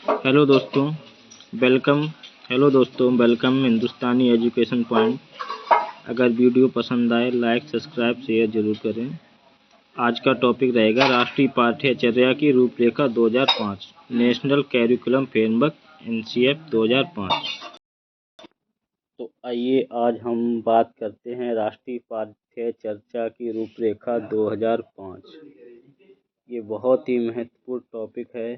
Hello दोस्तों welcome welcome हिंदुस्तानी education point. अगर video पसंद आए लाइक सब्सक्राइब शेयर जरूर करें। आज का टॉपिक रहेगा राष्ट्रीय पाठ्यचर्या की रूपरेखा 2005 नेशनल कैरिकुलम फ्रेमवर्क एनसीएफ 2005। तो आइए आज हम बात करते हैं राष्ट्रीय पाठ्यचर्या की रूपरेखा 2005। ये बहुत ही महत्वपूर्ण टॉपिक है।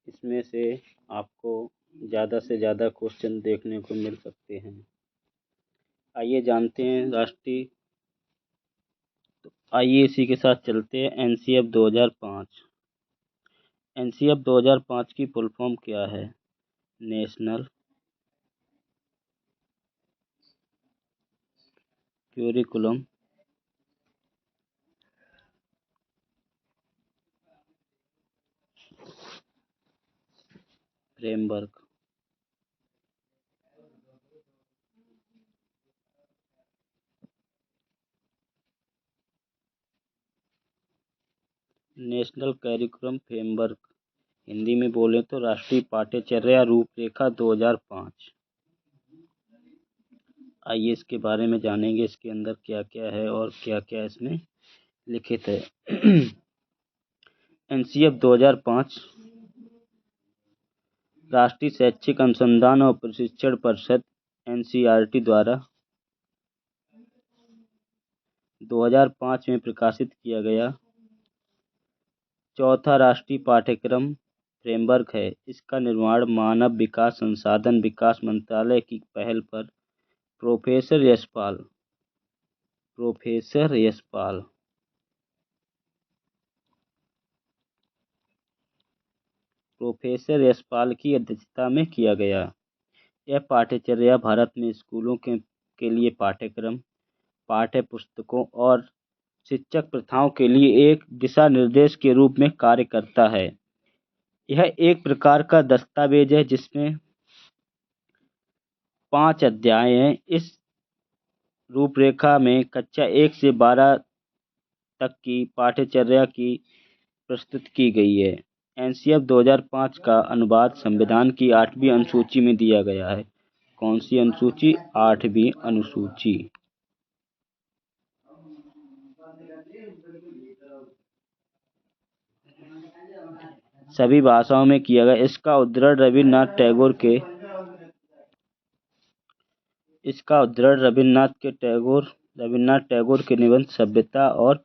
इसमें से आपको ज़्यादा से ज़्यादा क्वेश्चन देखने को मिल सकते हैं। आइए जानते हैं आइए इसी के साथ चलते हैं। एनसीएफ 2005। एनसीएफ 2005 की फुल फॉर्म क्या है? National curriculum framework. National curriculum framework Hindi में बोले तो राष्ट्रीय पाठ्यचर्या रूपरेखा 2005। आइए इसके बारे में जानेंगे, इसके अंदर क्या क्या है और क्या क्या इसमें लिखित है। एनसीएफ 2005 राष्ट्रीय शैक्षिक अनुसंधान और प्रशिक्षण परिषद एनसीईआरटी द्वारा 2005 में प्रकाशित किया गया चौथा राष्ट्रीय पाठ्यक्रम फ्रेमवर्क है। इसका निर्माण मानव विकास संसाधन विकास मंत्रालय की पहल पर प्रोफेसर यशपाल की अध्यक्षता में किया गया। यह पाठ्यचर्या भारत में स्कूलों के लिए पाठ्यक्रम, पाठ्य पुस्तकों और शिक्षक प्रथाओं के लिए एक दिशा निर्देश के रूप में कार्य करता है। यह एक प्रकार का दस्तावेज है जिसमें 5 अध्याय हैं। इस रूपरेखा में कक्षा 1 से 12 तक की पाठ्यचर्या की प्रस्तुत की गई है। एनसीएफ 2005 का अनुवाद संविधान की 8वीं अनुसूची में दिया गया है। कौन सी अनुसूची? 8वीं अनुसूची। सभी भाषाओं में किया गया। इसका उद्धरण रविन्द्रनाथ टैगोर के निबंध सभ्यता और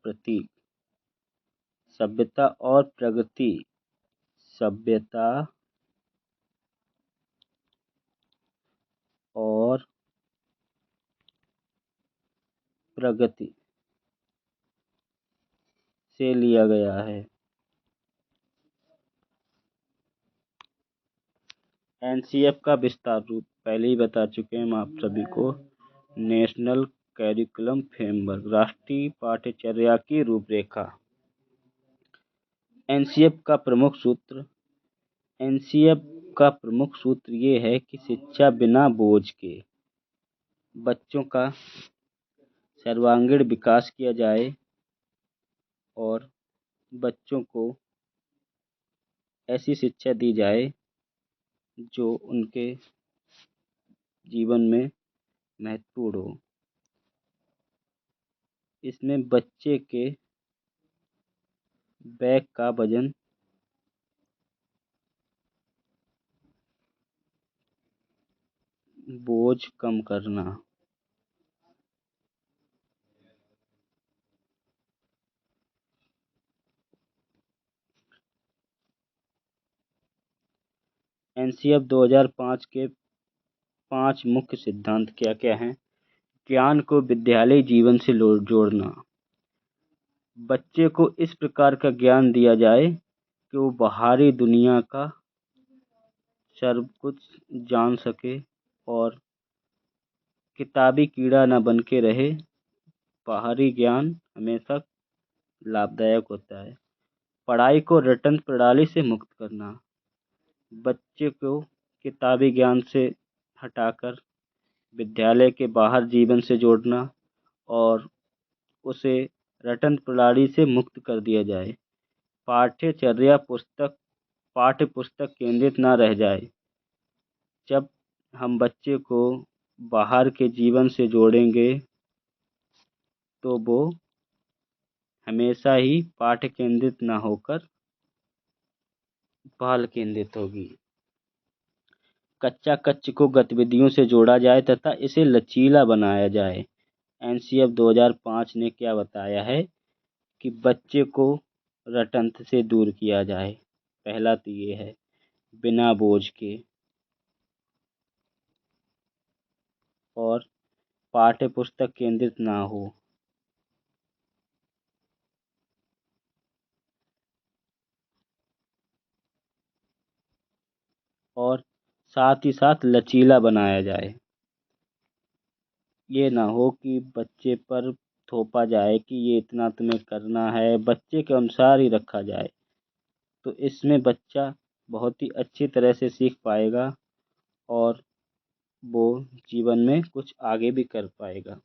प्रगति से लिया गया है। एनसीएफ का विस्तार रूप पहले ही बता चुके हैं हम आप सभी को। नेशनल कैरिकुलम फ्रेमवर्क राष्ट्रीय पाठ्यचर्या की रूपरेखा। एनसीएफ का प्रमुख सूत्र ये है कि शिक्षा बिना बोझ के बच्चों का सर्वांगीण विकास किया जाए और बच्चों को ऐसी शिक्षा दी जाए जो उनके जीवन में महत्वपूर्ण हो। इसमें बच्चे के बैग का वजन बोझ कम करना। एनसीएफ 2005 के 5 मुख्य सिद्धांत क्या क्या हैं? ज्ञान को विद्यालय जीवन से जोड़ना। बच्चे को इस प्रकार का ज्ञान दिया जाए कि वो बाहरी दुनिया का सब कुछ जान सके और किताबी कीड़ा न बन के रहे। बाहरी ज्ञान हमेशा लाभदायक होता है। पढ़ाई को रटन प्रणाली से मुक्त करना। बच्चे को किताबी ज्ञान से हटाकर विद्यालय के बाहर जीवन से जोड़ना और उसे रटन प्रणाली से मुक्त कर दिया जाए। पाठ्यचर्या पुस्तक पाठ्य पुस्तक केंद्रित न रह जाए। जब हम बच्चे को बाहर के जीवन से जोड़ेंगे तो वो हमेशा ही पाठ्य केंद्रित न होकर बाल केंद्रित होगी। कच्चा कच्च को गतिविधियों से जोड़ा जाए तथा इसे लचीला बनाया जाए। एनसीएफ 2005 ने क्या बताया है कि बच्चे को रटंत से दूर किया जाए। पहला तो ये है बिना बोझ के, और पाठ्य पुस्तक केंद्रित ना हो, और साथ ही साथ लचीला बनाया जाए। ये ना हो कि बच्चे पर थोपा जाए कि ये इतना तुम्हें करना है, बच्चे के अनुसार ही रखा जाए। तो इसमें बच्चा बहुत ही अच्छी तरह से सीख पाएगा और वो जीवन में कुछ आगे भी कर पाएगा।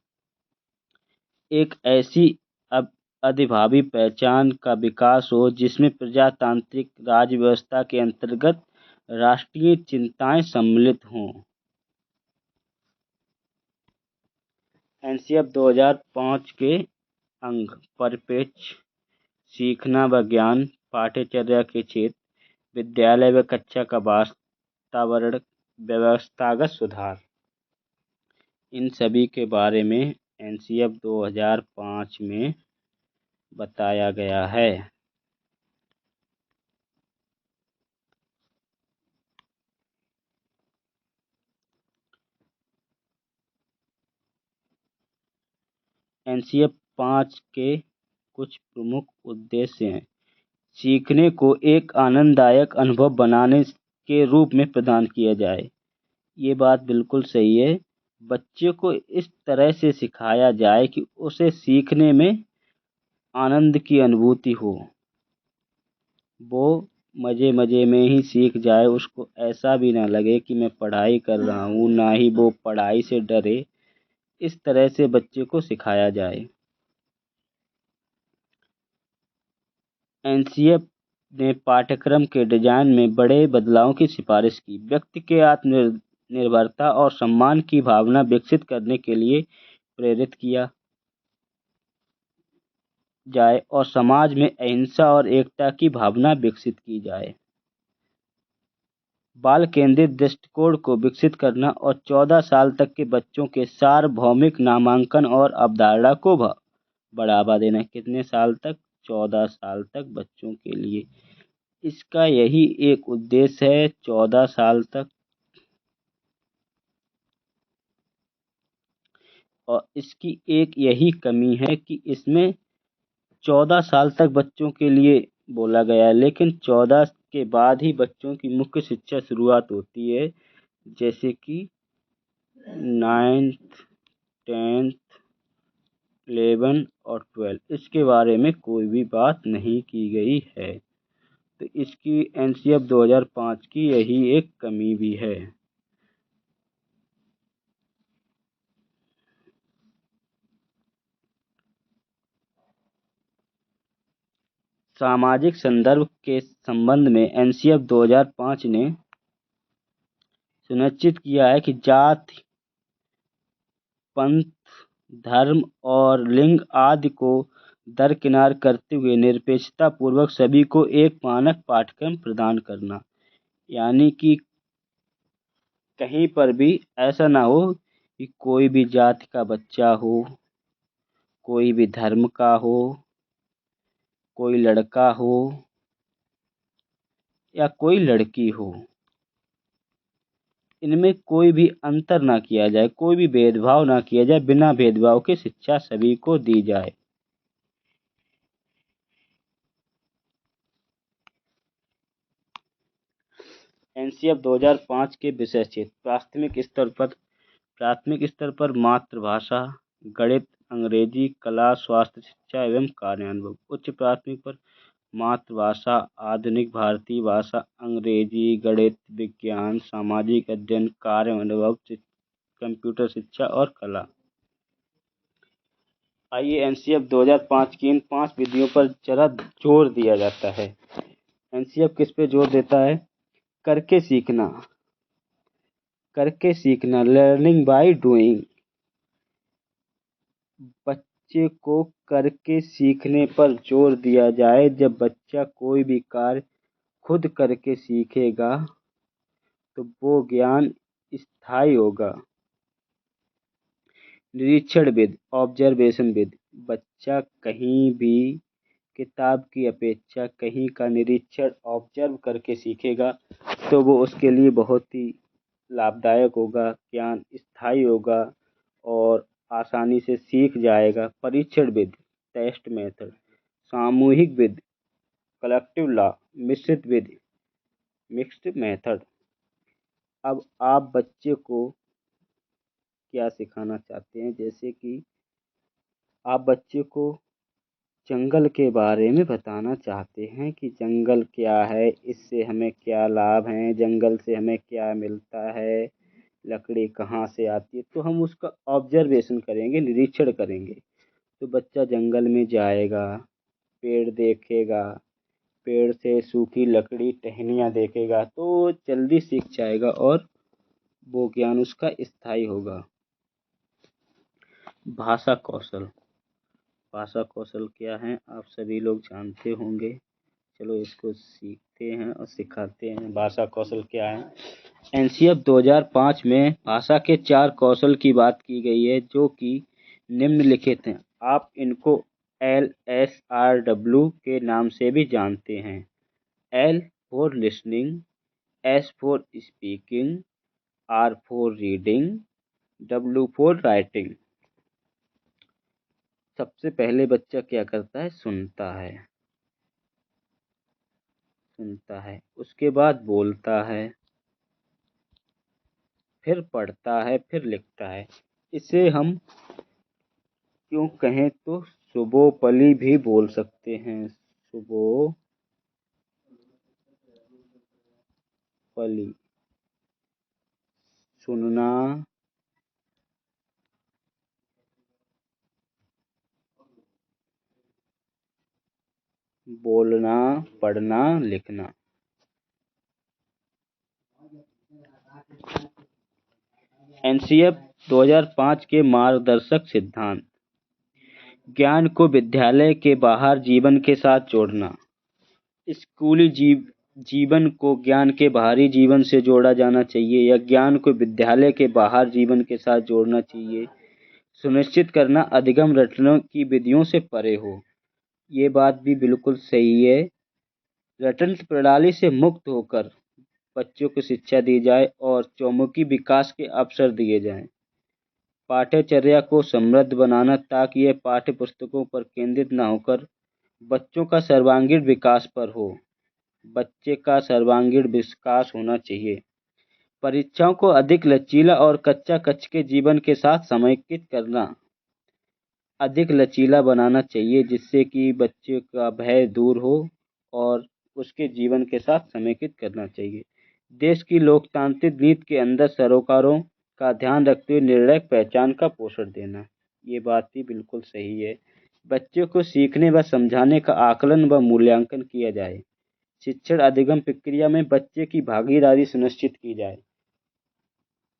एक ऐसी अब अधिभावी पहचान का विकास हो जिसमें प्रजातांत्रिक राज्य व्यवस्था के अंतर्गत राष्ट्रीय चिंताएं सम्मिलित हों। एनसीएफ 2005 के अंग परिप्रेक्ष्य, सीखना व ज्ञान, पाठ्यचर्या के क्षेत्र, विद्यालय व कक्षा का वातावरण, व्यवस्थागत सुधार, इन सभी के बारे में एनसीएफ 2005 में बताया गया है। एनसीएफ 5 के कुछ प्रमुख उद्देश्य हैं। सीखने को एक आनंददायक अनुभव बनाने के रूप में प्रदान किया जाए। ये बात बिल्कुल सही है। बच्चे को इस तरह से सिखाया जाए कि उसे सीखने में आनंद की अनुभूति हो, वो मज़े मज़े में ही सीख जाए। उसको ऐसा भी ना लगे कि मैं पढ़ाई कर रहा हूँ, ना ही वो पढ़ाई से डरे। इस तरह से बच्चे को सिखाया जाए। एनसीएफ ने पाठ्यक्रम के डिजाइन में बड़े बदलावों की सिफारिश की। व्यक्ति के आत्मनिर्भरता और सम्मान की भावना विकसित करने के लिए प्रेरित किया जाए और समाज में अहिंसा और एकता की भावना विकसित की जाए। बाल केंद्रित दृष्टिकोण को विकसित करना और 14 साल तक के बच्चों के सार्वभौमिक नामांकन और अवधारणा को बढ़ावा देना। कितने साल तक? 14 साल तक बच्चों के लिए। इसका यही एक उद्देश्य है, 14 साल तक। और इसकी एक यही कमी है कि इसमें 14 साल तक बच्चों के लिए बोला गया है, लेकिन 14 के बाद ही बच्चों की मुख्य शिक्षा शुरुआत होती है, जैसे कि 9th, 10th, 11 और 12। इसके बारे में कोई भी बात नहीं की गई है। तो इसकी एनसीएफ 2005 की यही एक कमी भी है। सामाजिक संदर्भ के संबंध में एनसीएफ 2005 ने सुनिश्चित किया है कि जाति, पंथ, धर्म और लिंग आदि को दरकिनार करते हुए निरपेक्षता पूर्वक सभी को एक मानक पाठ्यक्रम प्रदान करना। यानी कि कहीं पर भी ऐसा ना हो कि कोई भी जाति का बच्चा हो, कोई भी धर्म का हो, कोई लड़का हो या कोई लड़की हो, इनमें कोई भी अंतर ना किया जाए, कोई भी भेदभाव ना किया जाए। बिना भेदभाव के शिक्षा सभी को दी जाए। एनसीएफ 2005 के विषय क्षेत्र। प्राथमिक स्तर पर मातृभाषा, गणित, अंग्रेजी, कला, स्वास्थ्य शिक्षा एवं कार्यानुभव। उच्च प्राथमिक पर मातृभाषा, आधुनिक भारतीय भाषा, अंग्रेजी, गणित, विज्ञान, सामाजिक अध्ययन, कार्य अनुभव, कंप्यूटर शिक्षा और कला। आइए एनसीएफ 2005 की इन 5 विधियों पर जरा जोर दिया जाता है। एनसीएफ किस पे जोर देता है? करके सीखना, करके सीखना, लर्निंग बाय डूइंग। बच्चे को करके सीखने पर जोर दिया जाए। जब बच्चा कोई भी कार्य खुद करके सीखेगा तो वो ज्ञान स्थायी होगा। निरीक्षणविद, ऑब्जर्वेशनविद। बच्चा कहीं भी किताब की अपेक्षा कहीं का निरीक्षण ऑब्जर्व करके सीखेगा तो वो उसके लिए बहुत ही लाभदायक होगा, ज्ञान स्थायी होगा और आसानी से सीख जाएगा। परीक्षणविद, टेस्ट मेथड। सामूहिक विद, कलेक्टिव लॉ। मिश्रित विद, मिक्स्ड मेथड। अब आप बच्चे को क्या सिखाना चाहते हैं? जैसे कि आप बच्चे को जंगल के बारे में बताना चाहते हैं कि जंगल क्या है, इससे हमें क्या लाभ हैं, जंगल से हमें क्या मिलता है, लकड़ी कहाँ से आती है। तो हम उसका ऑब्जर्वेशन करेंगे, निरीक्षण करेंगे। तो बच्चा जंगल में जाएगा, पेड़ देखेगा, पेड़ से सूखी लकड़ी टहनियाँ देखेगा तो जल्दी सीख जाएगा और वो ज्ञान उसका स्थायी होगा। भाषा कौशल। भाषा कौशल क्या है आप सभी लोग जानते होंगे। चलो इसको सीखते हैं और सिखाते हैं। भाषा कौशल क्या है? एनसीएफ 2005 में भाषा के 4 कौशल की बात की गई है जो कि निम्नलिखित हैं। आप इनको LSRW के नाम से भी जानते हैं। L for listening, S for speaking, R for reading, W for writing. सबसे पहले बच्चा क्या करता है? सुनता है, सुनता है, उसके बाद बोलता है, फिर पढ़ता है, फिर लिखता है। इसे हम क्यों कहें तो सुबोपली भी बोल सकते हैं। सुबोपली। सुनना, बोलना, पढ़ना, लिखना। एनसीएफ 2005 के मार्गदर्शक सिद्धांत। ज्ञान को विद्यालय के बाहर जीवन के साथ जोड़ना। स्कूली जीवन को ज्ञान के बाहरी जीवन से जोड़ा जाना चाहिए या ज्ञान को विद्यालय के बाहर जीवन के साथ जोड़ना चाहिए। सुनिश्चित करना अधिगम रटनों की विधियों से परे हो। ये बात भी बिल्कुल सही है। रटन प्रणाली से मुक्त होकर बच्चों को शिक्षा दी जाए और चौमुखी विकास के अवसर दिए जाएं। पाठ्यचर्या को समृद्ध बनाना ताकि यह पाठ्य पुस्तकों पर केंद्रित न होकर बच्चों का सर्वांगीण विकास पर हो। बच्चे का सर्वांगीण विकास होना चाहिए। परीक्षाओं को अधिक लचीला और कच्चा कच्च के जीवन के साथ समेकित करना। अधिक लचीला बनाना चाहिए जिससे कि बच्चे का भय दूर हो और उसके जीवन के साथ समेकित करना चाहिए। देश की लोकतांत्रिक नीति के अंदर सरोकारों का ध्यान रखते हुए निर्णायक पहचान का पोषण देना। ये बात भी बिल्कुल सही है। बच्चों को सीखने व समझाने का आकलन व मूल्यांकन किया जाए। शिक्षण अधिगम प्रक्रिया में बच्चे की भागीदारी सुनिश्चित की जाए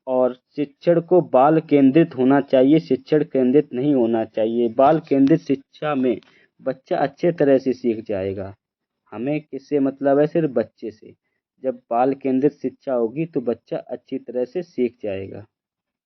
और शिक्षण को बाल केंद्रित होना चाहिए, शिक्षण केंद्रित नहीं होना चाहिए। बाल केंद्रित शिक्षा में बच्चा अच्छे तरह से सीख जाएगा। हमें किससे मतलब है? सिर्फ बच्चे से। जब बाल केंद्रित शिक्षा होगी तो बच्चा अच्छी तरह से सीख जाएगा।